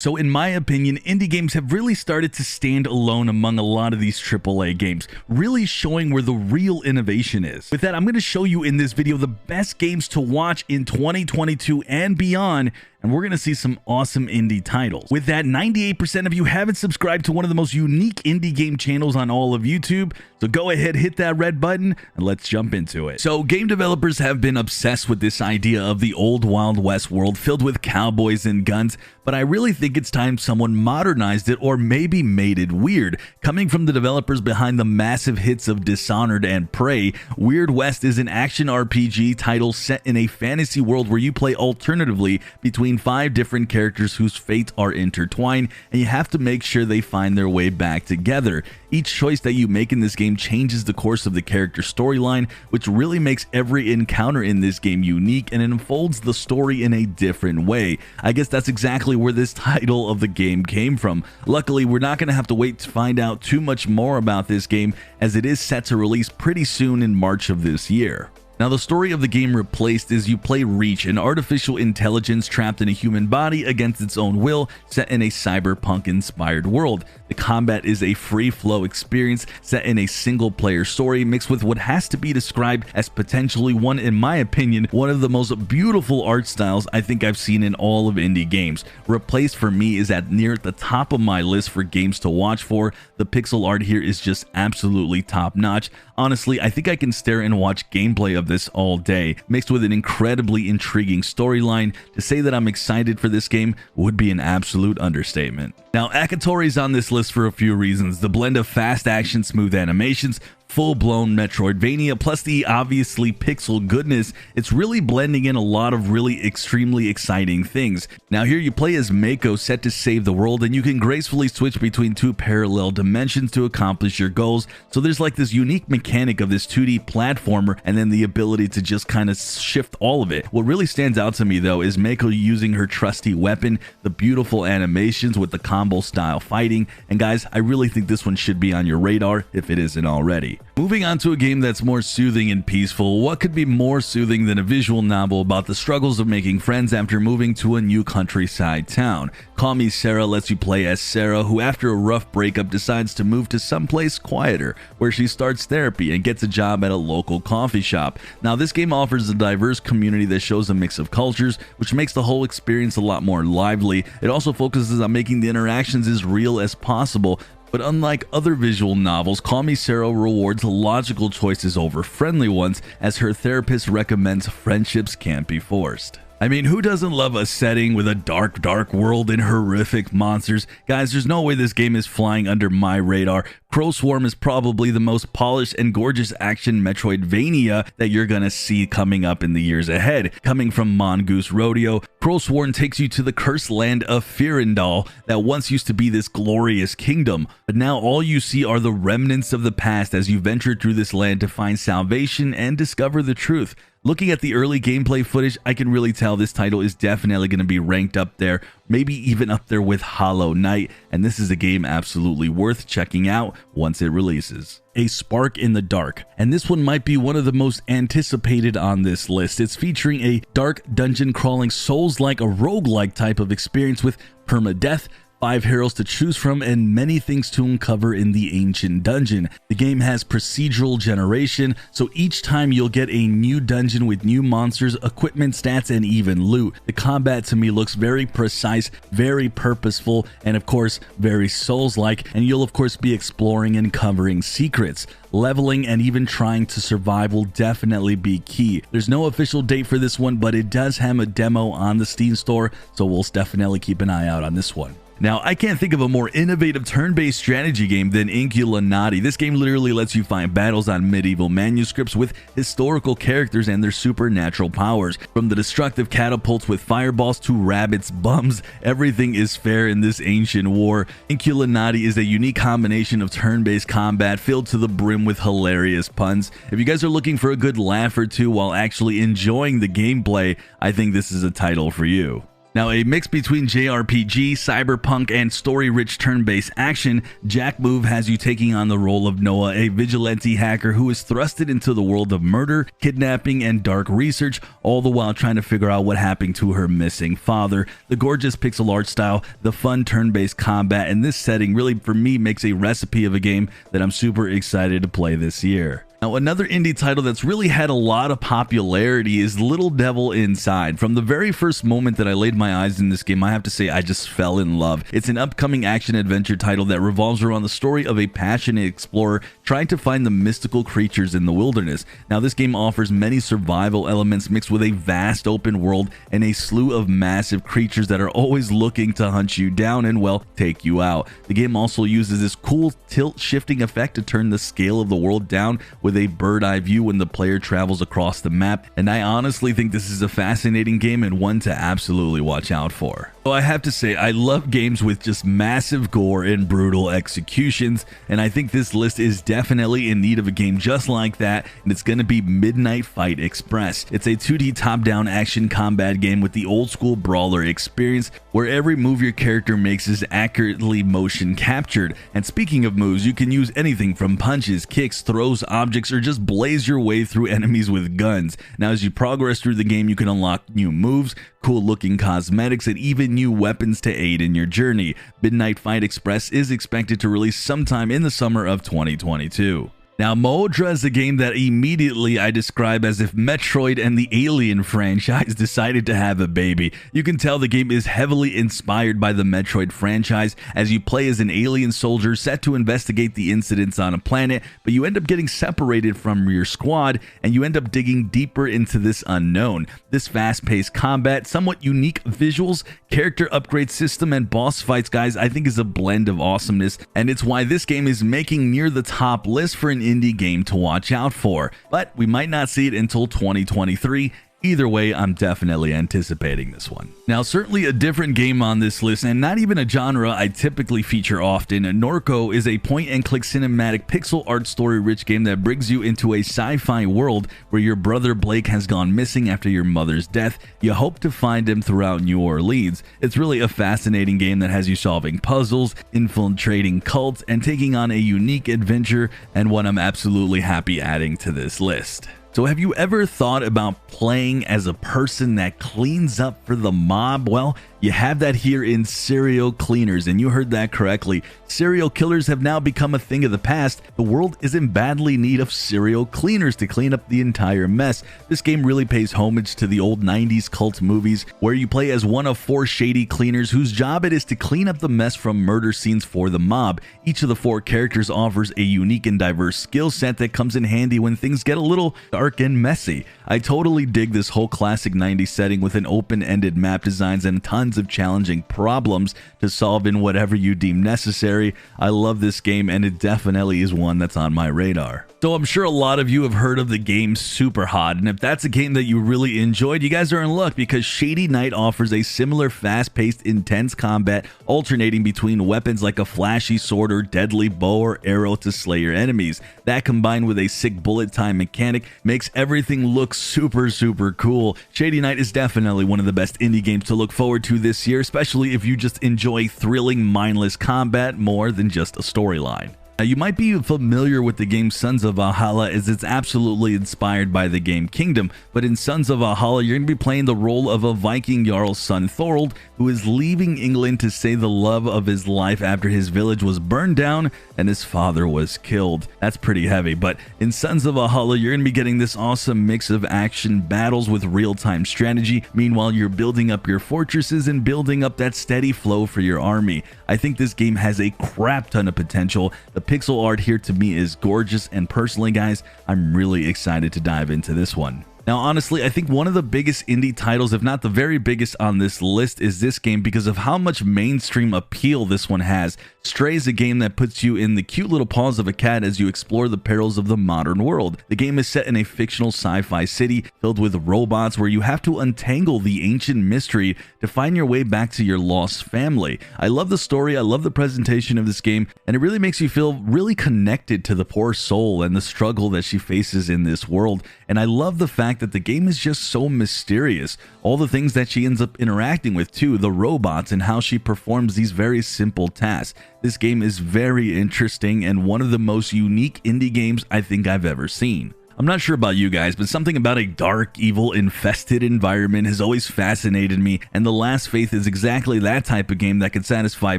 So in my opinion, indie games have really started to stand alone among a lot of these AAA games, really showing where the real innovation is. With that, I'm going to show you in this video the best games to watch in 2022 and beyond, and we're going to see some awesome indie titles. With that, 98% of you haven't subscribed to one of the most unique indie game channels on all of YouTube, so go ahead, hit that red button, and let's jump into it. So game developers have been obsessed with this idea of the old Wild West world filled with cowboys and guns, but I really think it's time someone modernized it or maybe made it weird. Coming from the developers behind the massive hits of Dishonored and Prey, Weird West is an action RPG title set in a fantasy world where you play alternatively between 5 different characters whose fates are intertwined, and you have to make sure they find their way back together. Each choice that you make in this game changes the course of the character storyline, which really makes every encounter in this game unique and unfolds the story in a different way. I guess that's exactly where this title of the game came from. Luckily, we're not going to have to wait to find out too much more about this game, as it is set to release pretty soon in March of this year. Now, the story of the game Replaced is you play Reach, an artificial intelligence trapped in a human body against its own will, set in a cyberpunk-inspired world. The combat is a free-flow experience set in a single-player story mixed with what has to be described as potentially one, in my opinion, one of the most beautiful art styles I think I've seen in all of indie games. Replaced for me is at near the top of my list for games to watch for. The pixel art here is just absolutely top-notch. Honestly, I think I can stare and watch gameplay of this all day, mixed with an incredibly intriguing storyline. To say that I'm excited for this game would be an absolute understatement. Now, Akatori's on this list for a few reasons. The blend of fast action, smooth animations, full-blown Metroidvania, plus the obviously pixel goodness, it's really blending in a lot of really extremely exciting things. Now here you play as Mako, set to save the world, and you can gracefully switch between 2 parallel dimensions to accomplish your goals. So there's like this unique mechanic of this 2D platformer, and then the ability to just kind of shift all of it. What really stands out to me though is Mako using her trusty weapon, the beautiful animations with the combo style fighting, and guys, I really think this one should be on your radar if it isn't already. Moving on to a game that's more soothing and peaceful. What could be more soothing than a visual novel about the struggles of making friends after moving to a new countryside town? Call Me Sarah lets you play as Sarah, who after a rough breakup decides to move to someplace quieter, where she starts therapy and gets a job at a local coffee shop. Now this game offers a diverse community that shows a mix of cultures, which makes the whole experience a lot more lively. It also focuses on making the interactions as real as possible. But unlike other visual novels, Call Me Sarah rewards logical choices over friendly ones, as her therapist recommends friendships can't be forced. I mean, who doesn't love a setting with a dark world and horrific monsters? Guys, there's no way this game is flying under my radar. Crow Swarm is probably the most polished and gorgeous action Metroidvania that you're gonna see coming up in the years ahead. Coming from Mongoose Rodeo, Crow Swarm takes you to the cursed land of Firindal that once used to be this glorious kingdom, but now all you see are the remnants of the past as you venture through this land to find salvation and discover the truth. Looking at the early gameplay footage, I can really tell this title is definitely going to be ranked up there, maybe even up there with Hollow Knight, and this is a game absolutely worth checking out once it releases. A Spark in the Dark, and this one might be one of the most anticipated on this list. It's featuring a dark dungeon crawling Souls-like, a roguelike type of experience with permadeath, 5 heroes to choose from, and many things to uncover in the ancient dungeon. The game has procedural generation, so each time you'll get a new dungeon with new monsters, equipment, stats, and even loot. The combat to me looks very precise, very purposeful, and of course very Souls-like, and you'll of course be exploring and covering secrets. Leveling and even trying to survive will definitely be key. There's no official date for this one, but it does have a demo on the Steam store, so we'll definitely keep an eye out on this one. Now, I can't think of a more innovative turn-based strategy game than Inculinati. This game literally lets you find battles on medieval manuscripts with historical characters and their supernatural powers. From the destructive catapults with fireballs to rabbits' bums, everything is fair in this ancient war. Inculinati is a unique combination of turn-based combat filled to the brim with hilarious puns. If you guys are looking for a good laugh or two while actually enjoying the gameplay, I think this is a title for you. Now, a mix between JRPG, cyberpunk, and story-rich turn-based action, Jack Move has you taking on the role of Noah, a vigilante hacker who is thrusted into the world of murder, kidnapping, and dark research, all the while trying to figure out what happened to her missing father. The gorgeous pixel art style, the fun turn-based combat, and this setting really, for me, makes a recipe of a game that I'm super excited to play this year. Now, another indie title that's really had a lot of popularity is Little Devil Inside. From the very first moment that I laid my eyes in this game, I have to say I just fell in love. It's an upcoming action-adventure title that revolves around the story of a passionate explorer trying to find the mystical creatures in the wilderness. Now, this game offers many survival elements mixed with a vast open world and a slew of massive creatures that are always looking to hunt you down and, well, take you out. The game also uses this cool tilt-shifting effect to turn the scale of the world down with a bird-eye view when the player travels across the map, and I honestly think this is a fascinating game and one to absolutely watch out for. So I have to say, I love games with just massive gore and brutal executions, and I think this list is definitely in need of a game just like that, and it's going to be Midnight Fight Express. It's a 2D top-down action combat game with the old-school brawler experience, where every move your character makes is accurately motion captured. And speaking of moves, you can use anything from punches, kicks, throws, objects, or just blaze your way through enemies with guns. Now, as you progress through the game, you can unlock new moves, cool looking cosmetics, and even new weapons to aid in your journey. Midnight Fight Express is expected to release sometime in the summer of 2022. Now, Moodra is a game that immediately I describe as if Metroid and the Alien franchise decided to have a baby. You can tell the game is heavily inspired by the Metroid franchise as you play as an alien soldier set to investigate the incidents on a planet, but you end up getting separated from your squad and you end up digging deeper into this unknown. This fast-paced combat, somewhat unique visuals, character upgrade system, and boss fights, guys, I think is a blend of awesomeness, and it's why this game is making near the top list for an indie game to watch out for, but we might not see it until 2023. Either way, I'm definitely anticipating this one. Now, certainly a different game on this list, and not even a genre I typically feature often. Norco is a point-and-click cinematic pixel art story-rich game that brings you into a sci-fi world where your brother Blake has gone missing after your mother's death. You hope to find him throughout New Orleans. It's really a fascinating game that has you solving puzzles, infiltrating cults, and taking on a unique adventure, and one I'm absolutely happy adding to this list. So have you ever thought about playing as a person that cleans up for the mob? Well, you have that here in Serial Cleaners, and you heard that correctly. Serial killers have now become a thing of the past. The world is in badly need of serial cleaners to clean up the entire mess. This game really pays homage to the old 90s cult movies, where you play as one of 4 shady cleaners whose job it is to clean up the mess from murder scenes for the mob. Each of the 4 characters offers a unique and diverse skill set that comes in handy when things get a little dark and messy. I totally dig this whole classic 90s setting with an open-ended map designs and tons of challenging problems to solve in whatever you deem necessary. I love this game, and it definitely is one that's on my radar. So I'm sure a lot of you have heard of the game Superhot, and if that's a game that you really enjoyed, you guys are in luck because Shady Knight offers a similar fast-paced, intense combat alternating between weapons like a flashy sword or deadly bow or arrow to slay your enemies. That combined with a sick bullet time mechanic makes everything look super cool. Shady Knight is definitely one of the best indie games to look forward to this year, especially if you just enjoy thrilling, mindless combat more than just a storyline. Now, you might be familiar with the game Sons of Valhalla, as it's absolutely inspired by the game Kingdom, but in Sons of Valhalla, you're going to be playing the role of a Viking Jarl's son Thorold, who is leaving England to save the love of his life after his village was burned down and his father was killed. That's pretty heavy, but in Sons of Valhalla, you're going to be getting this awesome mix of action battles with real-time strategy. Meanwhile, you're building up your fortresses and building up that steady flow for your army. I think this game has a crap ton of potential. The pixel art here to me is gorgeous, and personally, guys, I'm really excited to dive into this one. Now, honestly, I think one of the biggest indie titles, if not the very biggest on this list, is this game because of how much mainstream appeal this one has. Stray is a game that puts you in the cute little paws of a cat as you explore the perils of the modern world. The game is set in a fictional sci-fi city filled with robots where you have to untangle the ancient mystery to find your way back to your lost family. I love the story, I love the presentation of this game, and it really makes you feel really connected to the poor soul and the struggle that she faces in this world. And I love the fact that the game is just so mysterious. All the things that she ends up interacting with too, the robots and how she performs these very simple tasks. This game is very interesting and one of the most unique indie games I think I've ever seen. I'm not sure about you guys, but something about a dark, evil, infested environment has always fascinated me, and The Last Faith is exactly that type of game that could satisfy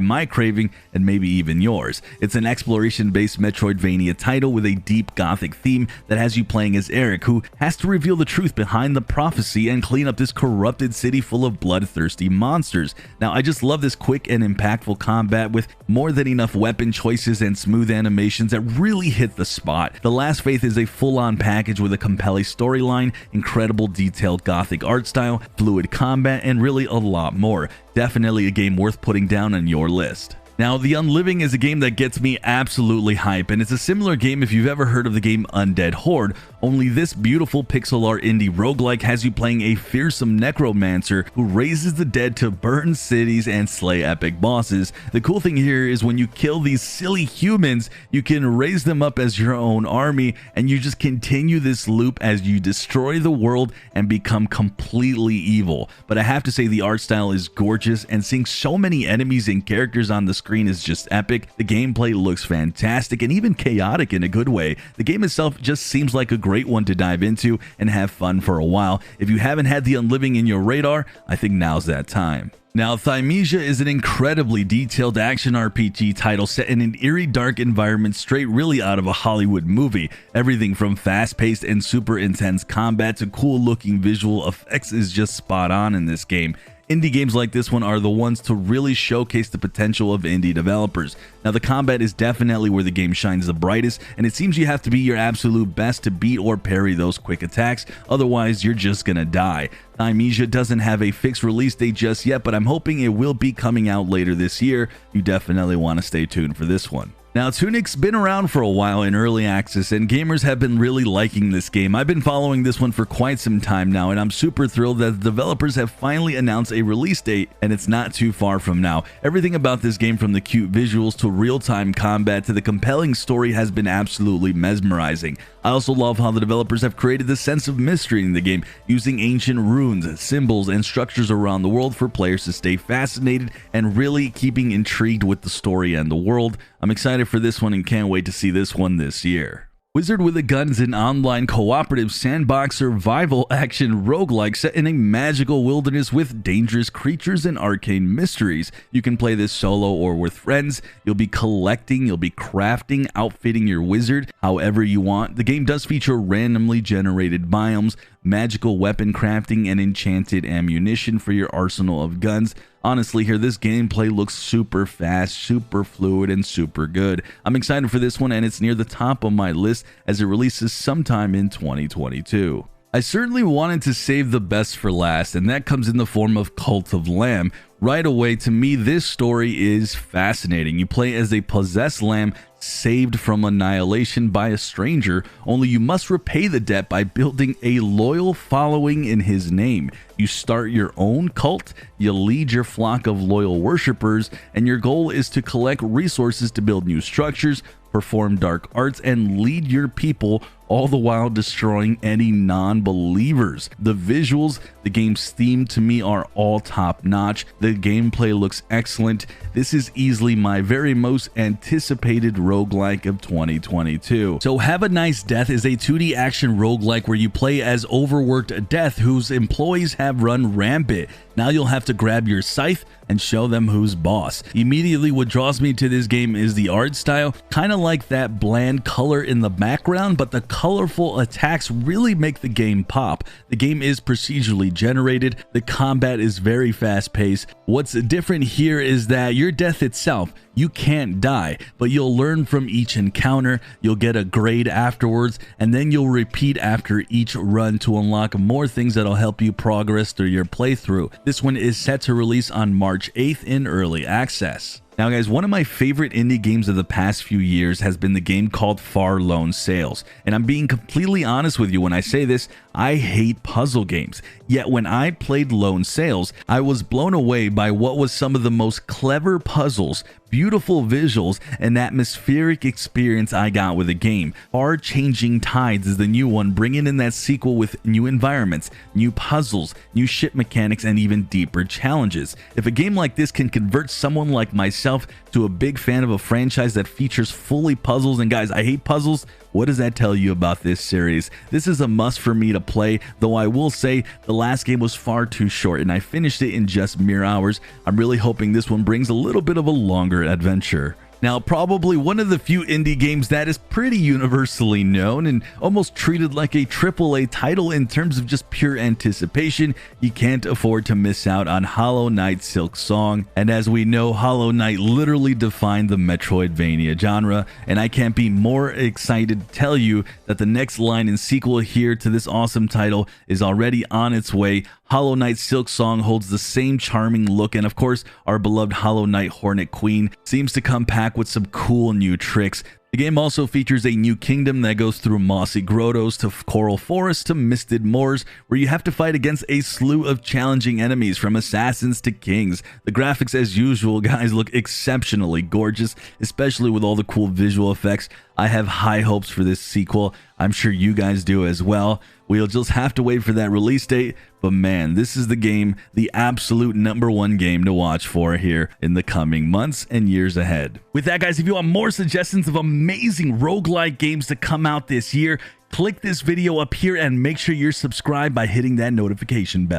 my craving and maybe even yours. It's an exploration-based Metroidvania title with a deep gothic theme that has you playing as Eric, who has to reveal the truth behind the prophecy and clean up this corrupted city full of bloodthirsty monsters. Now, I just love this quick and impactful combat with more than enough weapon choices and smooth animations that really hit the spot. The Last Faith is a full-on package with a compelling storyline, incredible detailed gothic art style, fluid combat, and really a lot more. Definitely a game worth putting down on your list. Now, The Unliving is a game that gets me absolutely hype, and it's a similar game if you've ever heard of the game Undead Horde, only this beautiful pixel art indie roguelike has you playing a fearsome necromancer who raises the dead to burn cities and slay epic bosses. The cool thing here is when you kill these silly humans, you can raise them up as your own army, and you just continue this loop as you destroy the world and become completely evil. But I have to say the art style is gorgeous, and seeing so many enemies and characters on the screen is just epic. The gameplay looks fantastic and even chaotic in a good way. The game itself just seems like a great one to dive into and have fun for a while. If you haven't had The Unliving in your radar, I think now's that time. Now, Thymesia is an incredibly detailed action RPG title set in an eerie, dark environment straight really out of a Hollywood movie. Everything from fast-paced and super intense combat to cool-looking visual effects is just spot on in this game. Indie games like this one are the ones to really showcase the potential of indie developers. Now, the combat is definitely where the game shines the brightest, and it seems you have to be your absolute best to beat or parry those quick attacks, otherwise you're just gonna die. Thymesia doesn't have a fixed release date just yet, but I'm hoping it will be coming out later this year. You definitely want to stay tuned for this one. Now, Tunic's been around for a while in early access, and gamers have been really liking this game. I've been following this one for quite some time now, and I'm super thrilled that the developers have finally announced a release date, and it's not too far from now. Everything about this game, from the cute visuals to real-time combat to the compelling story, has been absolutely mesmerizing. I also love how the developers have created the sense of mystery in the game, using ancient runes, symbols, and structures around the world for players to stay fascinated and really keeping intrigued with the story and the world. I'm excited for this one and can't wait to see this one this year. Wizard with a Gun is an online cooperative sandbox survival action roguelike set in a magical wilderness with dangerous creatures and arcane mysteries. You can play this solo or with friends. You'll be collecting, you'll be crafting, outfitting your wizard however you want. The game does feature randomly generated biomes, magical weapon crafting, and enchanted ammunition for your arsenal of guns. Honestly, here, this gameplay looks super fast, super fluid, and super good. I'm excited for this one, and it's near the top of my list as it releases sometime in 2022. I certainly wanted to save the best for last, and that comes in the form of Cult of Lamb. Right away, to me, this story is fascinating. You play as a possessed lamb saved from annihilation by a stranger, only you must repay the debt by building a loyal following in his name. You start your own cult, you lead your flock of loyal worshippers, and your goal is to collect resources to build new structures, perform dark arts, and lead your people, all the while destroying any non-believers. The visuals, the game's theme, to me are all top-notch. The gameplay looks excellent. This is easily my very most anticipated roguelike of 2022. So Have a Nice Death is a 2D action roguelike where you play as overworked Death, whose employees have run rampant. Now you'll have to grab your scythe and show them who's boss. Immediately, what draws me to this game is the art style, kind of like that bland color in the background, but the colorful attacks really make the game pop. The game is procedurally generated, the combat is very fast paced. What's different here is that your death itself, you can't die, but you'll learn from each encounter, you'll get a grade afterwards, and then you'll repeat after each run to unlock more things that'll help you progress through your playthrough. This one is set to release on March 8th in early access. Now guys, one of my favorite indie games of the past few years has been the game called Far Lone Sails. And I'm being completely honest with you when I say this, I hate puzzle games. Yet when I played Lone Sails, I was blown away by what was some of the most clever puzzles, beautiful visuals, and atmospheric experience I got with the game. Far Changing Tides is the new one, bringing in that sequel with new environments, new puzzles, new ship mechanics, and even deeper challenges. If a game like this can convert someone like myself to a big fan of a franchise that features fully puzzles, and guys, I hate puzzles, what does that tell you about this series? This is a must for me to play, though I will say the last game was far too short and I finished it in just mere hours. I'm really hoping this one brings a little bit of a longer adventure. Now, probably one of the few indie games that is pretty universally known and almost treated like a AAA title in terms of just pure anticipation, you can't afford to miss out on Hollow Knight Silksong. And as we know, Hollow Knight literally defined the Metroidvania genre, and I can't be more excited to tell you that the next line and sequel here to this awesome title is already on its way. Hollow Knight Silksong holds the same charming look, and of course, our beloved Hollow Knight Hornet Queen seems to come packed with some cool new tricks. The game also features a new kingdom that goes through mossy grottos to coral forests to misted moors, where you have to fight against a slew of challenging enemies from assassins to kings. The graphics, as usual, guys, look exceptionally gorgeous, especially with all the cool visual effects. I have high hopes for this sequel. I'm sure you guys do as well. We'll just have to wait for that release date, but man, this is the game, the absolute #1 game to watch for here in the coming months and years ahead. With that, guys, if you want more suggestions of amazing roguelike games to come out this year, click this video up here and make sure you're subscribed by hitting that notification bell.